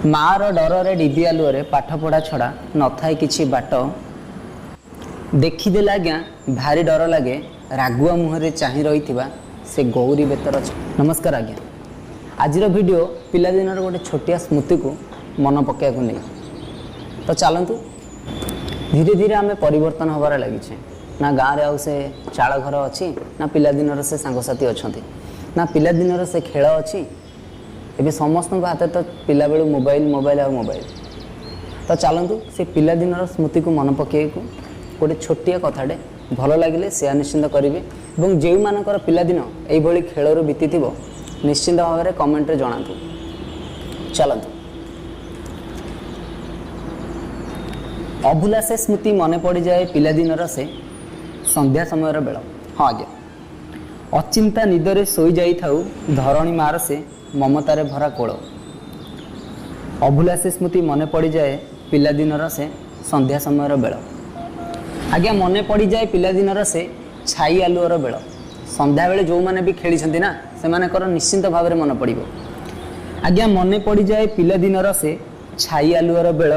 मार डर डिबी आलुअरे पाठ पढ़ा छड़ा न थाए किछि बाट देखीदेला आज्ञा भारी डर लगे रागुआ मुहरे चाहि रही से गौरी बेतर। नमस्कार आज्ञा, आज वीडियो पिलादिन गोटे छोटिया स्मृति को मन पकड़ा नहीं। तो चलतु धीरे धीरे आम परिवर्तन होबार लगी ना गाँव आउ से चाल घर अच्छी ना पिलादिन से सांगसाथी अच्छा ना पिलादिन से खेल अच्छी। एबे समस्त हाथ तो पिला बेलू मोबाइल मोबाइल आ मोबाइल। तो चलतु से पिलादिन स्मृति को मन पकड़ गोटे छोटिया कथाटे भल लगे सेया निश्चिंत करेंगे और जो मानकर पिलादिन यही खेल बीती थी निश्चिंत भाव में कमेंट रे जनातु। चलतु अभुला से स्मृति मन पड़ जाए पिलादिन से संध्या समय बेल। हाँ आज्ञा, अचिंता निदरे शोई जाई थाउ धरणी मार से ममतारे भरा कोल। अभुला से स्मृति मन पड़ जाए पिलादिन से संध्या समय बेल। आज्ञा मन पड़ जाए पिलादिन से छाई आलुअर बेल। संध्या बेले जो मैंने भी खेली ना से निश्चिंत भाव में मन पड़। आज्ञा मन पड़ जाए पिलादिन से छाई आलुअर बेल।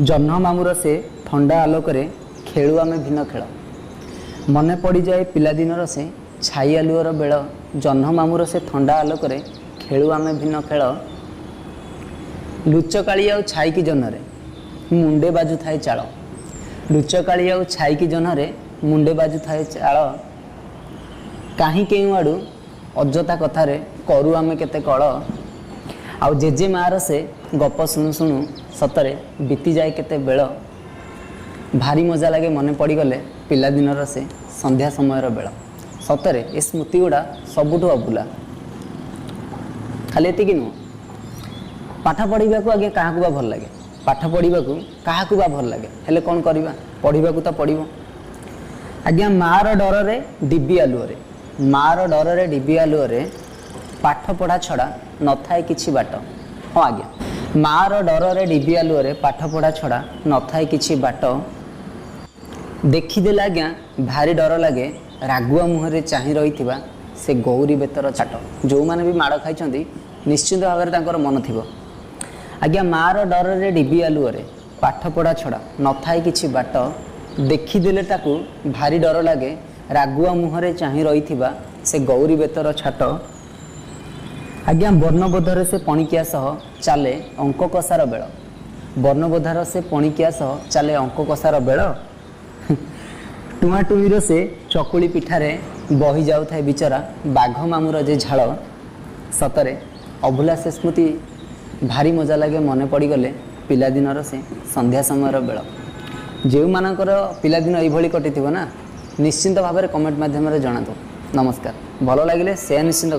जह्न मामुर से ठंडा आलोक खेलु आमे भिन्न खेल। मन पड़ जाए पिलादिन से छाई आलुअर बेल। जह्न मामुर से ठंडा आलोक खेलु आमे भिन्न खेल। लुचकाली आउ छाई की जह्न मुंडे बाजू थाए चाल। लुचकाली आउ छाई की जह्न मुंडे बाजू थाए चाल। कहीं केउ आड़ू अजता कथार करू आमे केते कल। आउ जेजे मार से गप शुणु शुणु सतरे बीती जाए केते बेल। भारी मजा लगे मन पड़गले पिलादिन से संध्या समय बेल। सतरे ए स्मृति गुड़ा सबुठु अभुला। खाली एतिक नुह, पाठ पढ़ा को आगे क्या भल लगे, पाठ पढ़ा को क्या भल लगे हेले कौन करवा पढ़ा तो पड़ो। आज्ञा मार डर रे डिबी आलुअरे, मार डर रे डिबी आलुअरे पाठ पढ़ा छड़ा न थाए किछि बाट। हाँ आज्ञा, मार डर रे डिबी आलुअरे पाठ पढ़ा छड़ा न थाए किछि बाट देखीदेला आज्ञा भारी डर लगे रागुआ मुहरे चाहि रही से गौरी बेतर चाट। जो मैंने भी माड़ खाई निश्चिंत भाव में मन थी। आज्ञा मार डर रे डिबी आलुअरे पाठ पढ़ा छड़ा न थाए किछि बाट देखीदेले ताकू भारी डर लगे रागुआ मुहरे चाहि रही से गौरी बेतर छाट। आज्ञा वर्णबोधर से पणिकिया सह चले अंक कषार बेल। वर्णबोधार से पणिकिया सह चले अंक कषार बेल। टुआटुईर से चकुली पिठारे बही जाऊ थाए बिचरा बाघ मामुर जे झाड़। सतरे अभुला से स्मृति भारी मजा लगे मन पड़गले पिलादिन से संध्या समय बेल। जो मानकर पिलादिन यही कटि ना निश्चिंत भाव में कमेंट माध्यम जनातु। नमस्कार, भल लगे से निश्चिंत